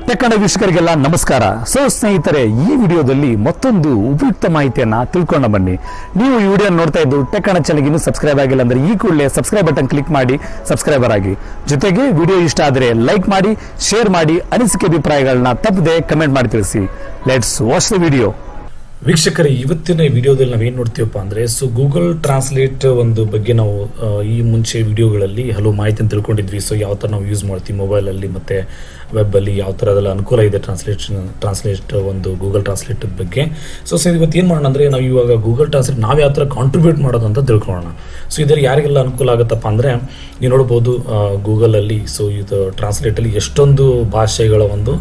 Tech Kannada ವೀಕ್ಷಕರಿಗೆಲ್ಲ ನಮಸ್ಕಾರ. ಸ್ನೇಹಿತರೆ, ಈ ವಿಡಿಯೋದಲ್ಲಿ ಮತ್ತೊಂದು ಉಪಯುಕ್ತ ಮಾಹಿತಿಯನ್ನ ತಿಳ್ಕೊಂಡ ಬನ್ನಿ. ನೀವು ಈ ವಿಡಿಯೋ ನೋಡ್ತಾ ಇದ್ದು ಟೆಕ್ ಕನ್ನಡ ಚಾನೆಲ್ಗೆ ಇನ್ನೂ ಸಬ್ಸ್ಕ್ರೈಬ್ ಆಗಿಲ್ಲ ಅಂದ್ರೆ ಈ ಕೂಡಲೇ ಸಬ್ಸ್ಕ್ರೈಬ್ ಬಟನ್ ಕ್ಲಿಕ್ ಮಾಡಿ ಸಬ್ಸ್ಕ್ರೈಬರ್ ಆಗಿ. ಜೊತೆಗೆ ವಿಡಿಯೋ ಇಷ್ಟ ಆದರೆ ಲೈಕ್ ಮಾಡಿ, ಶೇರ್ ಮಾಡಿ, ಅನಿಸಿಕೆ ಅಭಿಪ್ರಾಯಗಳನ್ನ ತಪ್ಪದೆ ಕಮೆಂಟ್ ಮಾಡಿ ತಿಳಿಸಿ. Let's watch the video. ವೀಕ್ಷಕರೇ, ಇವತ್ತಿನ ವಿಡಿಯೋದಲ್ಲಿ ನಾವೇನು ನೋಡ್ತೀವಪ್ಪ ಅಂದರೆ ಗೂಗಲ್ ಟ್ರಾನ್ಸ್ಲೇಟ್ ಒಂದು ಬಗ್ಗೆ ನಾವು ಈ ಮುಂಚೆ ವಿಡಿಯೋಗಳಲ್ಲಿ ಹಲವು ಮಾಹಿತಿಯನ್ನು ತಿಳ್ಕೊಂಡಿದ್ವಿ. ಯಾವ ಥರ ನಾವು ಯೂಸ್ ಮಾಡ್ತೀವಿ ಮೊಬೈಲಲ್ಲಿ ಮತ್ತು ವೆಬ್ಬಲ್ಲಿ, ಯಾವ ಥರ ಅದೆಲ್ಲ ಅನುಕೂಲ ಇದೆ ಟ್ರಾನ್ಸ್ಲೇಟ್ ಒಂದು ಗೂಗಲ್ ಟ್ರಾನ್ಸ್ಲೇಟ್ ಬಗ್ಗೆ. ಸರ್ ಇವತ್ತು ಏನು ಮಾಡೋಣ ಅಂದರೆ ನಾವು ಇವಾಗ ಗೂಗಲ್ ಟ್ರಾನ್ಸ್ಲೇಟ್ ನಾವು ಯಾವ ಥರ ಕಾಂಟ್ರಿಬ್ಯೂಟ್ ಮಾಡೋದು ಅಂತ ತಿಳ್ಕೊಳ್ಳೋಣ. ಇದರಲ್ಲಿ ಯಾರಿಗೆಲ್ಲ ಅನುಕೂಲ ಆಗುತ್ತಪ್ಪ ಅಂದರೆ ನೀವು ನೋಡ್ಬೋದು ಗೂಗಲಲ್ಲಿ ಇದು ಟ್ರಾನ್ಸ್ಲೇಟಲ್ಲಿ ಎಷ್ಟೊಂದು ಭಾಷೆಗಳ ಒಂದು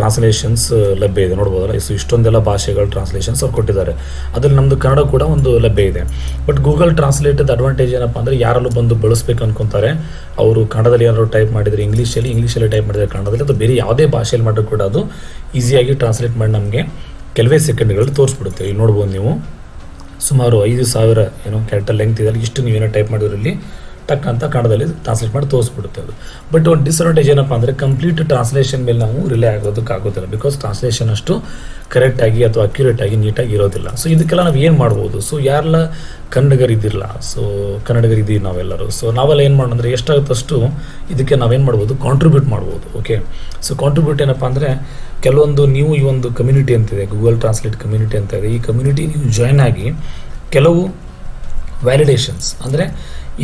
ಟ್ರಾನ್ಸ್ಲೇಷನ್ಸ್ ಲಭ್ಯ ಇದೆ ನೋಡ್ಬೋದಲ್ಲ. ಇಷ್ಟೊಂದೆಲ್ಲ ಭಾಷೆಗಳ ಟ್ರಾನ್ಸ್ಲೇಷನ್ಸ್ ಅವ್ರು ಕೊಟ್ಟಿದ್ದಾರೆ. ಅದರಲ್ಲಿ ನಮ್ಮದು ಕನ್ನಡ ಕೂಡ ಒಂದು ಲಭ್ಯ ಇದೆ. ಬಟ್ ಗೂಗಲ್ ಟ್ರಾನ್ಸ್ಲೇಟದ ಅಡ್ವಾಂಟೇಜ್ ಏನಪ್ಪ ಅಂದರೆ ಯಾರಲ್ಲೂ ಬಂದು ಬಳಸಬೇಕು ಅನ್ಕೊತಾರೆ ಅವರು ಕನ್ನಡದಲ್ಲಿ ಏನಾದ್ರು ಟೈಪ್ ಮಾಡಿದರೆ ಇಂಗ್ಲೀಷಲ್ಲಿ ಟೈಪ್ ಮಾಡಿದರೆ ಕನ್ನಡದಲ್ಲಿ, ಅಥವಾ ಬೇರೆ ಯಾವುದೇ ಭಾಷೆಯಲ್ಲಿ ಮಾಡಿದ್ರು ಕೂಡ ಅದು ಈಸಿಯಾಗಿ ಟ್ರಾನ್ಸ್ಲೇಟ್ ಮಾಡಿ ನಮಗೆ ಕೆಲವೇ ಸೆಕೆಂಡ್ಗಳಲ್ಲಿ ತೋರಿಸ್ಬಿಡುತ್ತೆ. ಇಲ್ಲಿ ನೋಡ್ಬೋದು ನೀವು ಸುಮಾರು 5,000 ಕ್ಯಾರೆಕ್ಟರ್ ಲೆಂತ್ ಇದೆ. ಇಷ್ಟು ನೀವೇನೋ ಟೈಪ್ ಮಾಡಿದ್ರಲ್ಲಿ ಟಕ್ ಅಂತ ಕನ್ನಡದಲ್ಲಿ ಟ್ರಾನ್ಸ್ಲೇಟ್ ಮಾಡಿ ತೋರಿಸ್ಬಿಡುತ್ತೆ ಅದು. ಬಟ್ ಒಂದು ಡಿಸ್ಅಡ್ವಾಂಟೇಜ್ ಏನಪ್ಪ ಅಂದರೆ ಕಂಪ್ಲೀಟ್ ಟ್ರಾನ್ಸ್ಲೇಷನ್ ಮೇಲೆ ನಾವು ರಿಲೇ ಆಗೋದಕ್ಕಾಗೋದಿಲ್ಲ. ಬಿಕಾಸ್ ಟ್ರಾನ್ಸ್ಲೇಷನ್ ಅಷ್ಟು ಕರೆಕ್ಟಾಗಿ ಅಥವಾ ಅಕ್ಯುರೇಟಾಗಿ ನೀಟಾಗಿ ಇರೋದಿಲ್ಲ. ಇದಕ್ಕೆಲ್ಲ ನಾವು ಏನು ಮಾಡ್ಬೋದು? ಯಾರೆಲ್ಲ ಕನ್ನಡಿಗರಿದ್ದಿರಲ್ಲ, ಕನ್ನಡಿಗರಿದ್ದೀವಿ ನಾವೆಲ್ಲರೂ. ನಾವೆಲ್ಲ ಏನು ಮಾಡೋಣ ಅಂದರೆ ಎಷ್ಟಾಗುತ್ತಷ್ಟು ಇದಕ್ಕೆ ನಾವೇನು ಮಾಡ್ಬೋದು, ಕಾಂಟ್ರಿಬ್ಯೂಟ್ ಮಾಡ್ಬೋದು. ಓಕೆ, ಕಾಂಟ್ರಿಬ್ಯೂಟ್ ಏನಪ್ಪ ಅಂದರೆ ಕೆಲವೊಂದು ನೀವು ಈ ಒಂದು ಕಮ್ಯುನಿಟಿ ಅಂತಿದೆ, ಗೂಗಲ್ ಟ್ರಾನ್ಸ್ಲೇಟ್ ಕಮ್ಯುನಿಟಿ ಅಂತ ಇದೆ. ಈ ಕಮ್ಯುನಿಟಿ ನೀವು ಜಾಯ್ನ್ ಆಗಿ ಕೆಲವು ವ್ಯಾಲಿಡೇಷನ್ಸ್ ಅಂದರೆ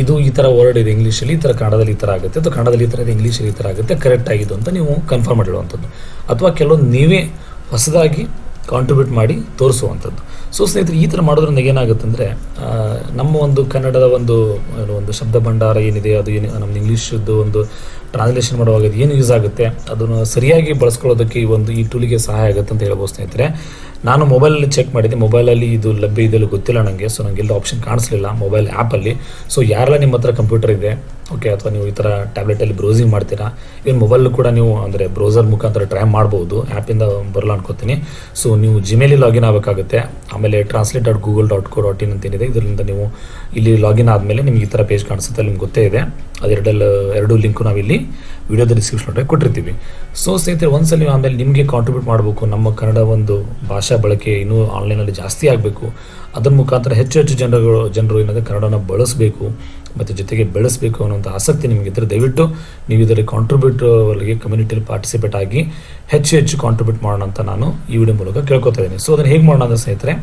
ಇದು ಈ ಥರ ವರ್ಡ್ ಇದೆ ಇಂಗ್ಲೀಷಲ್ಲಿ, ಈ ಥರ ಕನ್ನಡದಲ್ಲಿ ಈ ಥರ ಆಗುತ್ತೆ, ಅಥವಾ ಕನ್ನಡದಲ್ಲಿ ಈ ಥರ ಇದೆ ಇಂಗ್ಲೀಷಲ್ಲಿ ಈ ಥರ ಆಗುತ್ತೆ, ಕರೆಕ್ಟ್ ಆಗಿದ್ದು ಅಂತ ನೀವು ಕನ್ಫರ್ಮ್ ಮಾಡಿಡುವಂಥದ್ದು, ಅಥವಾ ಕೆಲವೊಂದು ನೀವೇ ಹೊಸದಾಗಿ ಕಾಂಟ್ರಿಬ್ಯೂಟ್ ಮಾಡಿ ತೋರಿಸುವಂಥದ್ದು. ಸ್ನೇಹಿತರೆ, ಈ ಥರ ಮಾಡೋದ್ರಿಂದ ಏನಾಗುತ್ತೆ ಅಂದರೆ ನಮ್ಮ ಒಂದು ಕನ್ನಡದ ಒಂದು ಶಬ್ದ ಭಂಡಾರ ಏನಿದೆ, ಅದು ನಮ್ಮ ಇಂಗ್ಲೀಷದ್ದು ಒಂದು ಟ್ರಾನ್ಸ್ಲೇಷನ್ ಮಾಡುವಾಗ ಏನು ಯೂಸ್ ಆಗುತ್ತೆ ಅದನ್ನು ಸರಿಯಾಗಿ ಬಳಸ್ಕೊಳ್ಳೋದಕ್ಕೆ ಈ ಟೂಲಿಗೆ ಸಹಾಯ ಆಗುತ್ತೆ ಅಂತ ಹೇಳ್ಬೋದು. ಸ್ನೇಹಿತರೆ, ನಾನು ಮೊಬೈಲಲ್ಲಿ ಚೆಕ್ ಮಾಡಿದ್ದೆ, ಮೊಬೈಲಲ್ಲಿ ಇದು ಲಭ್ಯ ಇದೆಲ್ಲ ಗೊತ್ತಿಲ್ಲ ನನಗೆ. ನನಗೆ ಎಲ್ಲ ಆಪ್ಷನ್ ಕಾಣಿಸ್ಲಿಲ್ಲ ಮೊಬೈಲ್ ಆ್ಯಪಲ್ಲಿ. ಯಾರೆಲ್ಲ ನಿಮ್ಮ ಹತ್ರ ಕಂಪ್ಯೂಟರ್ ಇದೆ, ಓಕೆ, ಅಥವಾ ನೀವು ಈ ಥರ ಟ್ಯಾಬ್ಲೆಟಲ್ಲಿ ಬ್ರೌಸಿಂಗ್ ಮಾಡ್ತೀರಾ, ಇವನ್ ಮೊಬೈಲ್ ಕೂಡ ನೀವು ಅಂದರೆ ಬ್ರೌಸರ್ ಮುಖಾಂತರ ಟ್ರೈ ಮಾಡ್ಬೋದು. ಆ್ಯಪಿಂದ ಬರಲ್ಲ ಅನ್ಕೋತೀನಿ. ನೀವು ಜಿಮೇಲಿ ಲಾಗಿನ್ ಆಗಬೇಕಾಗುತ್ತೆ. ಆಮೇಲೆ translate.google.co.in ಅಂತೇನಿದೆ, ಇದರಿಂದ ನೀವು ಇಲ್ಲಿ ಲಾಗಿನ್ ಆದಮೇಲೆ ನಿಮ್ಗೆ ಈ ಥರ ಪೇಜ್ ಕಾಣಿಸುತ್ತೆ, ನಿಮ್ಗೆ ಗೊತ್ತೇ ಇದೆ. ಎರಡು ಲಿಂಕು ನಾವಿಲ್ಲಿ ವಿಡಿಯೋದ ಡಿಸ್ಕ್ರಿಪ್ಷನ್ ಕೊಟ್ಟಿರ್ತೀವಿ. ಸ್ನೇಹಿತರೆ, ಒಂದ್ಸಲ ಆಮೇಲೆ ನಿಮಗೆ ಕಾಂಟ್ರಿಬ್ಯೂಟ್ ಮಾಡಬೇಕು, ನಮ್ಮ ಕನ್ನಡ ಒಂದು ಭಾಷಾ ಬಳಕೆ ಇನ್ನೂ ಆನ್ಲೈನಲ್ಲಿ ಜಾಸ್ತಿ ಆಗಬೇಕು, ಅದರ ಮುಖಾಂತರ ಹೆಚ್ಚು ಜನರು ಏನಾದರೆ ಕನ್ನಡನ ಬಳಸಬೇಕು ಮತ್ತು ಜೊತೆಗೆ ಬೆಳೆಸಬೇಕು ಅನ್ನೋಂಥ ಆಸಕ್ತಿ ನಿಮಗಿದ್ದರೆ ದಯವಿಟ್ಟು ನೀವು ಇದರಲ್ಲಿ ಕಾಂಟ್ರಿಬ್ಯೂಟರ್ಗೆ ಕಮ್ಯುನಿಟಿಯಲ್ಲಿ ಪಾರ್ಟಿಸಿಪೇಟ್ ಆಗಿ ಹೆಚ್ಚು ಕಾಂಟ್ರಿಬ್ಯೂಟ್ ಮಾಡೋಣ ಅಂತ ನಾನು ಈ ವಿಡಿಯೋ ಮೂಲಕ ಕೇಳ್ಕೊತಾ ಇದ್ದೀನಿ. ಅದನ್ನು ಹೇಗೆ ಮಾಡೋಣ ಅಂದರೆ ಸ್ನೇಹಿತರೆ,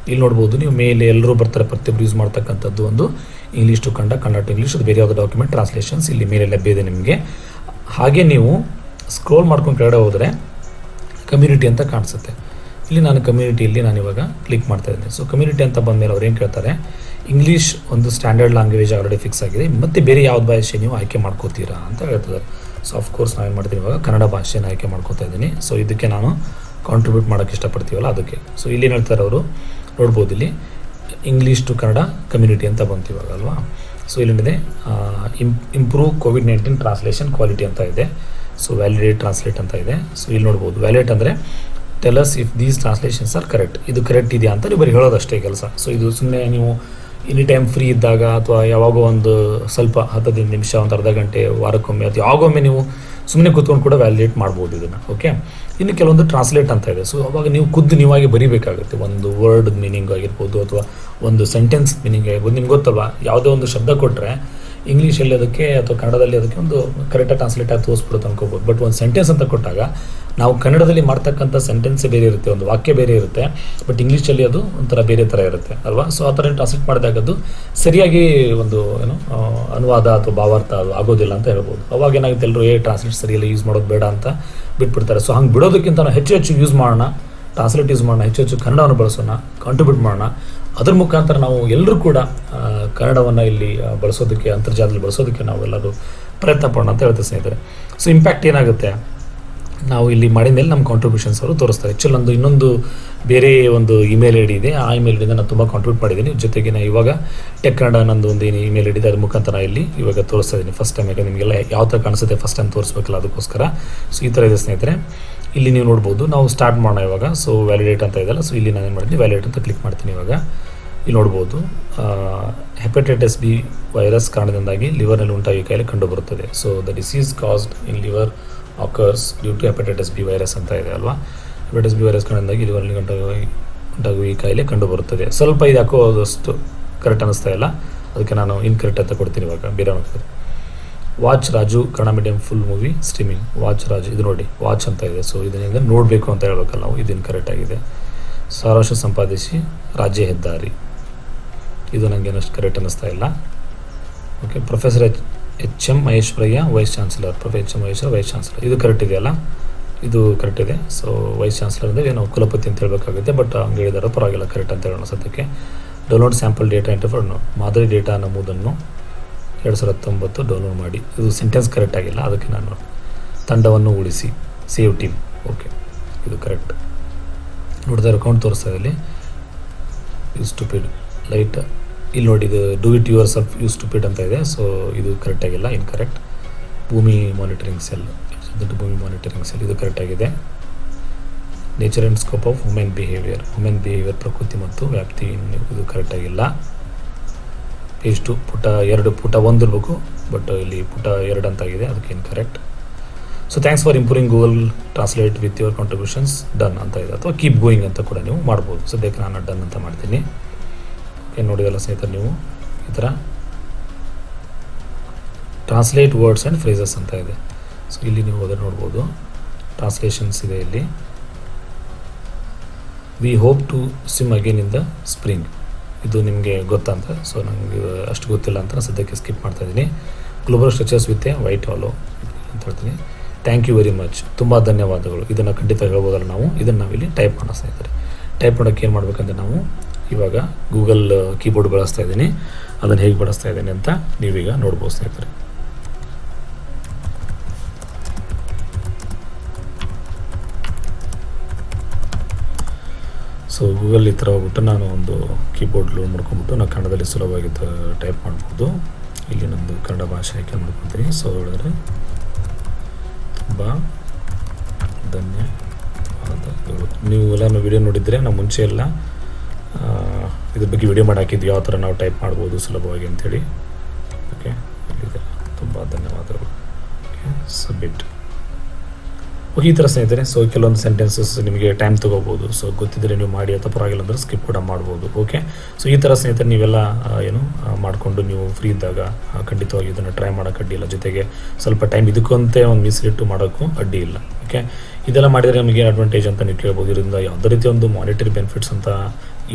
ಇಲ್ಲಿ ನೋಡ್ಬೋದು ನೀವು ಮೇಲೆ ಎಲ್ಲರೂ ಬರ್ತಾರೆ, ಪ್ರತಿಯೊಬ್ಬರು ಯೂಸ್ ಮಾಡ್ತಕ್ಕಂಥದ್ದು ಒಂದು English to Kannada to English, ಅದು ಬೇರೆ ಯಾವುದೋ ಡಾಕ್ಯುಮೆಂಟ್ ಟ್ರಾನ್ಸ್ಲೇಷನ್ಸ್ ಇಲ್ಲಿ ಮೇಲೆ ಲಭ್ಯ ಇದೆ ನಿಮಗೆ. ಹಾಗೆ ನೀವು ಸ್ಕ್ರೋಲ್ ಮಾಡ್ಕೊಂಡು ಕೆಳಗಡೆ ಹೋದರೆ ಕಮ್ಯುನಿಟಿ ಅಂತ ಕಾಣಿಸುತ್ತೆ. ಇಲ್ಲಿ ನಾನು ಕಮ್ಯುನಿಟಿಯಲ್ಲಿ ಇವಾಗ ಕ್ಲಿಕ್ ಮಾಡ್ತಾ ಇದ್ದೀನಿ. ಕಮ್ಯುನಿಟಿ ಅಂತ ಬಂದಮೇಲೆ ಅವ್ರು ಏನು ಕೇಳ್ತಾರೆ, ಇಂಗ್ಲೀಷ್ ಒಂದು ಸ್ಟ್ಯಾಂಡರ್ಡ್ ಲ್ಯಾಂಗ್ವೇಜ್ ಆಲ್ರೆಡಿ ಫಿಕ್ಸ್ ಆಗಿದೆ, ಮತ್ತು ಬೇರೆ ಯಾವ್ದು ಭಾಷೆ ನೀವು ಆಯ್ಕೆ ಮಾಡ್ಕೋತೀರಾ ಅಂತ ಹೇಳ್ತಿದ್ದಾರೆ. ಆಫ್ಕೋರ್ಸ್ ನಾವೇನು ಮಾಡ್ತೀನಿ ಇವಾಗ ಕನ್ನಡ ಭಾಷೆನ ಆಯ್ಕೆ ಮಾಡ್ಕೋತಾ ಇದ್ದೀನಿ. ಇದಕ್ಕೆ ನಾನು ಕಾಂಟ್ರಿಬ್ಯೂಟ್ ಮಾಡೋಕ್ಕೆ ಇಷ್ಟಪಡ್ತೀವಲ್ಲ ಅದಕ್ಕೆ. ಇಲ್ಲಿ ಏನು ಹೇಳ್ತಾರೆ ಅವರು ನೋಡ್ಬೋದು, ಇಲ್ಲಿ ಇಂಗ್ಲೀಷ್ ಟು ಕನ್ನಡ ಕಮ್ಯುನಿಟಿ ಅಂತ ಬಂತು ಇವಾಗ ಅಲ್ವಾ. ಇಲ್ಲಿದೆ ಇಂಪ್ರೂವ್ ಕೋವಿಡ್-19 ಟ್ರಾನ್ಸ್ಲೇಷನ್ ಕ್ವಾಲಿಟಿ ಅಂತ ಇದೆ. ವ್ಯಾಲಿಡೇಟ್ ಟ್ರಾನ್ಸ್ಲೇಟ್ ಅಂತ ಇದೆ. ಇಲ್ಲಿ ನೋಡ್ಬೋದು, ವ್ಯಾಲಿಡೇಟ್ ಅಂದರೆ tell us if these translations are correct, ಇದು ಕರೆಕ್ಟ್ ಇದೆಯಾ ಅಂತ ನೀವು ಬರೀ ಹೇಳೋದಷ್ಟೇ ಕೆಲಸ. ಇದು ಸುಮ್ಮನೆ ನೀವು ಎನಿ ಟೈಮ್ ಫ್ರೀ ಇದ್ದಾಗ ಅಥವಾ ಯಾವಾಗೋ ಒಂದು ಸ್ವಲ್ಪ 15 ನಿಮಿಷ, ಒಂದು ಅರ್ಧ ಗಂಟೆ, ವಾರಕ್ಕೊಮ್ಮೆ ಅಥವಾ ಯಾವಾಗೊಮ್ಮೆ ನೀವು ಸುಮ್ಮನೆ ಕೂತ್ಕೊಂಡು ಕೂಡ ವ್ಯಾಲಿಡೇಟ್ ಮಾಡ್ಬೋದು ಇದನ್ನು. ಓಕೆ, ಇನ್ನು ಕೆಲವೊಂದು ಟ್ರಾನ್ಸ್ಲೇಟ್ ಅಂತ ಇದೆ. ಅವಾಗ ನೀವು ನೀವಾಗಿ ಬರೀಬೇಕಾಗುತ್ತೆ. ಒಂದು ವರ್ಡ್ ಮೀನಿಂಗ್ ಆಗಿರ್ಬೋದು ಅಥವಾ ಒಂದು ಸೆಂಟೆನ್ಸ್ ಮೀನಿಂಗ್ ಆಗಿರ್ಬೋದು. ನಿಮ್ಗೆ ಗೊತ್ತಲ್ವಾ, ಯಾವುದೋ ಒಂದು ಶಬ್ದ ಕೊಟ್ಟರೆ ಇಂಗ್ಲೀಷಲ್ಲಿ ಅದಕ್ಕೆ ಅಥವಾ ಕನ್ನಡದಲ್ಲಿ ಅದಕ್ಕೆ ಒಂದು ಕರೆಕ್ಟಾಗಿ ಟ್ರಾನ್ಸ್ಲೇಟ್ ಆಗಿ ತೋರಿಸ್ಬಿಡುತ್ತೆ ಅನ್ಕೋಬೋದು. ಬಟ್ ಒಂದು ಸೆಂಟೆನ್ಸ್ ಅಂತ ಕೊಟ್ಟಾಗ ನಾವು ಕನ್ನಡದಲ್ಲಿ ಮಾಡ್ತಕ್ಕಂಥ ಸೆಂಟೆನ್ಸೇ ಬೇರೆ ಇರುತ್ತೆ, ಒಂದು ವಾಕ್ಯ ಬೇರೆ ಇರುತ್ತೆ, ಬಟ್ ಇಂಗ್ಲೀಷಲ್ಲಿ ಅದು ಒಂಥರ ಬೇರೆ ಥರ ಇರುತ್ತೆ ಅಲ್ವಾ. ಆ ಥರ ಟ್ರಾನ್ಸ್ಲೇಟ್ ಮಾಡಿದಾಗ ಅದು ಸರಿಯಾಗಿ ಒಂದು ಅನುವಾದ ಅಥವಾ ಭಾವಾರ್ಥ ಅದು ಆಗೋದಿಲ್ಲ ಅಂತ ಹೇಳ್ಬೋದು. ಅವಾಗ ಏನಾಗುತ್ತೆ, ಎಲ್ಲರೂ ಟ್ರಾನ್ಸ್ಲೇಟ್ ಸರಿಯಲ್ಲ, ಯೂಸ್ ಮಾಡೋದು ಬೇಡ ಅಂತ ಬಿಟ್ಬಿಡ್ತಾರೆ. ಹಂಗೆ ಬಿಡೋದಕ್ಕಿಂತ ನಾವು ಹೆಚ್ಚು ಯೂಸ್ ಮಾಡೋಣ, ಟ್ರಾನ್ಸ್ಲೇಟ್ ಯೂಸ್ ಮಾಡೋಣ, ಹೆಚ್ಚು ಕನ್ನಡವನ್ನು ಬಳಸೋಣ, ಕಾಂಟ್ರಿಬ್ಯೂಟ್ ಮಾಡೋಣ. ಅದ್ರ ಮುಖಾಂತರ ನಾವು ಎಲ್ಲರೂ ಕೂಡ ಕನ್ನಡವನ್ನು ಇಲ್ಲಿ ಬಳಸೋದಕ್ಕೆ, ಅಂತರ್ಜಾಲದಲ್ಲಿ ಬಳಸೋದಕ್ಕೆ ನಾವೆಲ್ಲರೂ ಪ್ರಯತ್ನ ಪಡೋಣ ಅಂತ ಹೇಳ್ತೀವಿ ಸ್ನೇಹಿತರೆ. ಇಂಪ್ಯಾಕ್ಟ್ ಏನಾಗುತ್ತೆ, ನಾವು ಇಲ್ಲಿ ಮಾಡಿದ ಮೇಲೆ ನಮ್ಮ ಕಾಂಟ್ರಿಬ್ಯೂಷನ್ಸ್ ಅವರು ತೋರಿಸ್ತಾರೆ. ಆ್ಯಕ್ಚುಲಿ ಇನ್ನೊಂದು ಬೇರೆ ಒಂದು ಇಮೇಲ್ ಐ ಡಿ ಇದೆ, ಆ ಇಮೇಲ್ ಐಡಿಯಿಂದ ನಾನು ತುಂಬ ಕಾಂಟ್ರಿಬ್ಯೂಟ್ ಮಾಡಿದ್ದೀನಿ. ಜೊತೆಗೆ ನಾನು ಇವಾಗ ಟೆಕ್ ಕನ್ನಡ ನಂದು ಒಂದು ಏನು ಇಮೇಲ್ ಐ ಡಿ ಇದೆ, ಅದ್ರ ಮುಖಾಂತರ ಇಲ್ಲಿ ಇವಾಗ ತೋರಿಸ್ತಾ ಇದ್ದೀನಿ ಫಸ್ಟ್ ಟೈಮ್. ಯಾಕಂದರೆ ನಿಮಗೆಲ್ಲ ಯಾವ ಥರ ಕಾಣಿಸುತ್ತೆ ಫಸ್ಟ್ ಟೈಮ್ ತೋರಿಸ್ಬೇಕಲ್ಲ, ಅದಕ್ಕೋಸ್ಕರ. ಈ ಥರ ಇದೆ ಸ್ನೇಹಿತರೆ. ಇಲ್ಲಿ ನೀವು ನೋಡ್ಬೋದು, ನಾವು ಸ್ಟಾರ್ಟ್ ಮಾಡೋಣ ಇವಾಗ. ವ್ಯಾಲಿಡೇಟ್ ಅಂತ ಇದೆಯಲ್ಲ, ಇಲ್ಲಿ ನಾನು ಏನು ಮಾಡ್ತೀನಿ, ವ್ಯಾಲಿಡೇಟ್ ಅಂತ ಕ್ಲಿಕ್ ಮಾಡ್ತೀನಿ ಇವಾಗ. ಇಲ್ಲಿ ನೋಡ್ಬೋದು, ಹೆಪಟೈಟಿಸ್ ಬಿ ವೈರಸ್ ಕಾರಣದಿಂದಾಗಿ ಲಿವರ್ನಲ್ಲಿ ಉಂಟಾಗಿ ಕಾಯಿಲೆ ಕಂಡುಬರುತ್ತದೆ. The disease caused in liver occurs due to hepatitis B virus ಅಂತ ಇದೆ ಅಲ್ವಾ. ಹೆಪಟೈಟಿಸ್ ಬಿ ವೈರಸ್ ಕಾರಣದಿಂದಾಗಿ ಲಿವರ್ನಲ್ಲಿ ಉಂಟಾಗುವ ಈ ಕಾಯಿಲೆ ಕಂಡು ಬರುತ್ತದೆ. ಸ್ವಲ್ಪ ಇದು ಯಾಕೋ ಅದಷ್ಟು ಕರೆಕ್ಟ್ ಅನ್ನಿಸ್ತಾ ಇಲ್ಲ, ಅದಕ್ಕೆ ನಾನು ಇನ್ಕರೆಕ್ಟ್ ಅಂತ ಕೊಡ್ತೀನಿ ಇವಾಗ. ಬೇರೆ ಹೋಗ್ತಾರೆ. Watch Raju Kannada medium full movie streaming. Watch Raju ಇದು ನೋಡಿ ವಾಚ್ ಅಂತ ಇದೆ, ಸೊ ಇದರಿಂದ ನೋಡಬೇಕು ಅಂತ ಹೇಳ್ಬೇಕಲ್ಲ ನಾವು, ಇದು ಇನ್ಕರೆಕ್ಟ್ ಆಗಿದೆ. ಸಾರಾಂಶ ಸಂಪಾದಿಸಿ ರಾಜ್ಯ ಹೆದ್ದಾರಿ, ಇದು ನನಗೆ ಏನಷ್ಟು ಕರೆಕ್ಟ್ ಅನ್ನಿಸ್ತಾ ಇಲ್ಲ. Okay. Professor H M Maheshwaraiah vice chancellor. Professor H M Maheshwara vice chancellor, ಇದು ಕರೆಕ್ಟ್ ಇದೆಯಲ್ಲ, ಇದು ಕರೆಕ್ಟ್ ಇದೆ. ಸೊ ವೈಸ್ ಚಾನ್ಸಲರ್ ಅಂದರೆ ನಾವು ಕುಲಪತಿ ಅಂತ ಹೇಳಬೇಕಾಗುತ್ತೆ, ಬಟ್ ಹಂಗೆ ಹೇಳಿದಾರೆ ಪರವಾಗಿಲ್ಲ, ಕರೆಕ್ಟ್ ಅಂತ ಹೇಳೋಣ ಸದ್ಯಕ್ಕೆ. ಡೌನ್ಲೋಡ್ ಸ್ಯಾಂಪಲ್ ಡೇಟಾ ಇಂಟರ್ಫರ್ ಮಾದರಿ ಡೇಟಾ ನಮೂದನ್ನು 2019 ಡೌನ್ಲೋಡ್ ಮಾಡಿ, ಇದು ಸೆಂಟೆನ್ಸ್ ಕರೆಕ್ಟ್ ಆಗಿಲ್ಲ, ಅದಕ್ಕೆ ನಾನು ತಂಡವನ್ನು ಉಳಿಸಿ ಸೇವ್ ಟೀಮ್. ಓಕೆ, ಇದು ಕರೆಕ್ಟ್. ನೋಡಿದ್ರೆ ಅಕೌಂಟ್ ತೋರಿಸ್ತಾ ಇಲ್ಲಿ ಯು ಸ್ಟುಪಿಡ್ ಲೈಟ್, ಇಲ್ಲಿ ನೋಡಿ ಇದು do it yourself you stupid ಅಂತ ಇದೆ, ಸೊ ಇದು ಕರೆಕ್ಟಾಗಿಲ್ಲ, incorrect. Bhoomi monitoring cell, Bhoomi monitoring cell, ಇದು ಕರೆಕ್ಟಾಗಿದೆ. Nature and scope of human behaviour ಪ್ರಕೃತಿ ಮತ್ತು ವ್ಯಾಪ್ತಿ, ಇದು ಕರೆಕ್ಟಾಗಿಲ್ಲ. ಪೇಜ್ 2 ಪುಟ 2 ಪುಟ 1 ಇರಬೇಕು, ಬಟ್ ಇಲ್ಲಿ ಪುಟ 2 ಅಂತಾಗಿದೆ, ಅದಕ್ಕೆ incorrect. So thanks for improving Google translate with your contributions done ಅಂತ ಇದೆ, ಅಥವಾ ಕೀಪ್ ಗೋಯಿಂಗ್ ಅಂತ ಕೂಡ ನೀವು ಮಾಡ್ಬೋದು. ಸದ್ಯಕ್ಕೆ ನಾನು ಡನ್ ಅಂತ ಮಾಡ್ತೀನಿ. ಏನು ನೋಡಿದಲ್ಲ ಸ್ನೇಹಿತರೆ, ನೀವು ಈ ಥರ ಟ್ರಾನ್ಸ್ಲೇಟ್ ವರ್ಡ್ಸ್ ಆ್ಯಂಡ್ ಫ್ರೇಸಸ್ ಅಂತ ಇದೆ. ಸೊ ಇಲ್ಲಿ ನೀವು ಹೋದರೆ ನೋಡ್ಬೋದು ಟ್ರಾನ್ಸ್ಲೇಷನ್ಸ್ ಇದೆ ಇಲ್ಲಿ. We hope to swim again in the spring, ಇದು ನಿಮಗೆ ಗೊತ್ತಾ ಅಂತ, ಸೊ ನನಗೆ ಅಷ್ಟು ಗೊತ್ತಿಲ್ಲ ಅಂತ ನಾನು ಸದ್ಯಕ್ಕೆ ಸ್ಕಿಪ್ ಮಾಡ್ತಾ ಇದ್ದೀನಿ. ಗ್ಲೋಬಲ್ ಸ್ಟ್ರೆಚರ್ಸ್ ವಿತ್ ಎ ವೈಟ್ ಹಾಲೋ ಅಂತ ಹೇಳ್ತೀನಿ. ಥ್ಯಾಂಕ್ ಯು ವೆರಿ ಮಚ್, ತುಂಬ ಧನ್ಯವಾದಗಳು. ಇದನ್ನು ಖಂಡಿತ ಹೇಳ್ಬೋದಲ್ಲ ನಾವು, ಇದನ್ನು ನಾವಿಲ್ಲಿ ಟೈಪ್ ಮಾಡೋಣ ಸ್ನೇಹಿತರೆ. ಟೈಪ್ ಮಾಡೋಕ್ಕೆ ಏನು ಮಾಡಬೇಕಂದ್ರೆ ನಾವು ಇವಾಗ ಗೂಗಲ್ ಕೀಬೋರ್ಡ್ ಬಳಸ್ತಾ ಇದ್ದೀನಿ, ಅದನ್ನು ಹೇಗೆ ಬಳಸ್ತಾ ಇದ್ದೀನಿ ಅಂತ ನೀವೀಗ ನೋಡ್ಬೋದು ಸ್ನೇಹಿತರೆ. ಸೊ ಗೂಗಲ್ ಈ ಥರ ಹೋಗ್ಬಿಟ್ಟು ನಾನು ಒಂದು ಕೀಬೋರ್ಡ್ ಲೋಡ್ ಮಾಡ್ಕೊಂಬಿಟ್ಟು ನಾನು ಕನ್ನಡದಲ್ಲಿ ಸುಲಭವಾಗಿ ಟೈಪ್ ಮಾಡ್ಬೋದು. ಇಲ್ಲಿ ನಮ್ಮದು ಕನ್ನಡ ಭಾಷೆ ಆಯ್ಕೆ ಮಾಡ್ಕೊತೀನಿ. ಸೊ ಹೇಳಿದ್ರೆ ತುಂಬ ಧನ್ಯವಾದಗಳು. ನೀವು ಎಲ್ಲ ವಿಡಿಯೋ ನೋಡಿದರೆ ನಾವು ಮುಂಚೆ ಎಲ್ಲ ಇದ್ರ ಬಗ್ಗೆ ವಿಡಿಯೋ ಮಾಡಿ ಹಾಕಿದ್ದು, ಯಾವ ಥರ ನಾವು ಟೈಪ್ ಮಾಡ್ಬೋದು ಸುಲಭವಾಗಿ ಅಂಥೇಳಿ. ಓಕೆ, ಇಲ್ಲಿದೆ. ತುಂಬ ಧನ್ಯವಾದಗಳು. Okay, submit. ಓಕೆ, ಈ ಥರ ಸ್ನೇಹಿತರೆ. ಸೊ ಕೆಲವೊಂದು ಸೆಂಟೆನ್ಸಸ್ ನಿಮಗೆ ಟೈಮ್ ತೊಗೋಬೋದು, ಸೊ ಗೊತ್ತಿದ್ದರೆ ನೀವು ಮಾಡಿ, ಅಥವಾ ಪರವಾಗಿಲ್ಲ ಅಂದರೆ ಸ್ಕಿಪ್ ಕೂಡ ಮಾಡ್ಬೋದು. ಓಕೆ, ಸೊ ಈ ಥರ ಸ್ನೇಹಿತರೆ ನೀವೆಲ್ಲ ಮಾಡಿಕೊಂಡು ನೀವು ಫ್ರೀ ಇದ್ದಾಗ ಖಂಡಿತವಾಗಿ ಇದನ್ನು ಟ್ರೈ ಮಾಡೋಕ್ಕೆ ಅಡ್ಡಿ ಇಲ್ಲ. ಜೊತೆಗೆ ಸ್ವಲ್ಪ ಟೈಮ್ ಇದಕ್ಕಂತೆ ಒಂದು ಮೀಸಲಿಟ್ಟು ಮಾಡೋಕ್ಕೂ ಅಡ್ಡಿ ಇಲ್ಲ. ಓಕೆ, ಇದೆಲ್ಲ ಮಾಡಿದರೆ ನಮಗೆ ಅಡ್ವಾಂಟೇಜ್ ಅಂತ ನೀವು ಕೇಳ್ಬೋದು. ಇದರಿಂದ ಯಾವುದೇ ರೀತಿ ಒಂದು ಮಾನಿಟರಿ ಬೆನಿಫಿಟ್ಸ್ ಅಂತ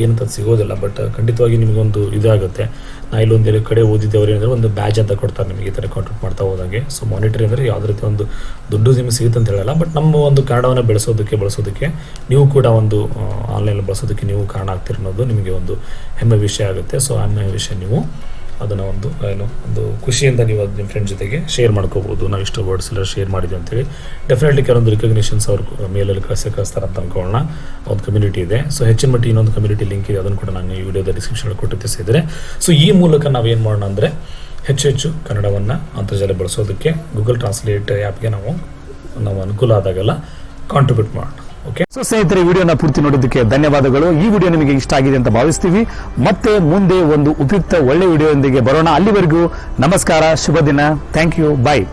ಏನಂತ ಸಿಗೋದಿಲ್ಲ, ಬಟ್ ಖಂಡಿತವಾಗಿ ನಿಮಗೊಂದು ಇದಾಗುತ್ತೆ. ನಾ ಇಲ್ಲೊಂದು ಕಡೆ ಓದಿದ್ದವ್ರು ಏನಂದರೆ ಒಂದು ಬ್ಯಾಜ್ ಅಂತ ಕೊಡ್ತಾರೆ ನಿಮಗೆ ಈ ಥರ ಕಾಂಟ್ಯಾಕ್ಟ್ ಮಾಡ್ತಾ ಹೋದಾಗೆ. ಸೊ ಮಾನಿಟರಿ ಅಂದರೆ ಯಾವುದೇ ರೀತಿ ಒಂದು ದುಡ್ಡು ನಿಮಗೆ ಸಿಗುತ್ತೆ ಅಂತ ಹೇಳಲ್ಲ, ಬಟ್ ನಮ್ಮ ಒಂದು ಕನ್ನಡವನ್ನು ಬಳಸೋದಕ್ಕೆ ನೀವು ಕೂಡ ಒಂದು ಆನ್ಲೈನಲ್ಲಿ ಬಳಸೋದಕ್ಕೆ ನೀವು ಕಾರಣ ಆಗ್ತಿರೋದು ನಿಮಗೆ ಒಂದು ಹೆಮ್ಮೆ ವಿಷಯ ಆಗುತ್ತೆ. ಸೊ ಹೆಮ್ಮೆ ವಿಷಯ ನೀವು ಅದನ್ನು ಒಂದು ಖುಷಿಯಿಂದ ನೀವು ಅದು ನಿಮ್ಮ ಫ್ರೆಂಡ್ ಜೊತೆಗೆ ಶೇರ್ ಮಾಡ್ಕೋಬೋದು. ನಾವು ಇಷ್ಟು ವರ್ಡ್ಸ್ ಎಲ್ಲ ಶೇರ್ ಮಾಡಿದ್ವಿ ಅಂತೇಳಿ ಡೆಫಿನೆಟ್ಲಿ ಕೆಲವೊಂದು ರಿಕಗ್ನಿಷನ್ಸ್ ಅವ್ರು ಮೇಲಲ್ಲಿ ಕಳಿಸ್ತಾರೆ ಅಂತ ಅಂದ್ಕೊಳ್ಳೋಣ. ಒಂದು ಕಮ್ಯುನಿಟಿ ಇದೆ. ಸೊ ಹೆಚ್ಚಿನ ಮಟ್ಟಿಗೆ ಇನ್ನೊಂದು ಕಮ್ಯುನಿಟಿ ಲಿಂಕ್ ಇದೆ, ಅದನ್ನು ಕೂಡ ನಾನು ಈ ವಿಡಿಯೋದ ಡಿಸ್ಕ್ರಿಪ್ಷನಲ್ಲಿ ಕೊಟ್ಟಿದ್ದರೆ. ಸೊ ಈ ಮೂಲಕ ನಾವೇನು ಮಾಡೋಣ ಅಂದರೆ ಹೆಚ್ಚು ಕನ್ನಡವನ್ನು ಅಂತರ್ಜಾಲ ಬಳಸೋದಕ್ಕೆ ಗೂಗಲ್ ಟ್ರಾನ್ಸ್ಲೇಟ್ ಆ್ಯಪ್ಗೆ ನಾವು ಅನುಕೂಲ ಆದಾಗೆಲ್ಲ ಕಾಂಟ್ರಿಬ್ಯೂಟ್ ಮಾಡೋಣ. ಓಕೆ, ಸೊ ಸ್ನೇಹಿತರೆ, ವಿಡಿಯೋನ ಪೂರ್ತಿ ನೋಡಿದ್ದಕ್ಕೆ ಧನ್ಯವಾದಗಳು. ಈ ವಿಡಿಯೋ ನಿಮಗೆ ಇಷ್ಟ ಆಗಿದೆ ಅಂತ ಭಾವಿಸ್ತೀವಿ. ಮತ್ತೆ ಮುಂದೆ ಒಂದು ಉಪಯುಕ್ತ ಒಳ್ಳೆ ವಿಡಿಯೋದೊಂದಿಗೆ ಬರೋಣ. ಅಲ್ಲಿವರೆಗೂ ನಮಸ್ಕಾರ, ಶುಭ ದಿನ. Thank you, bye.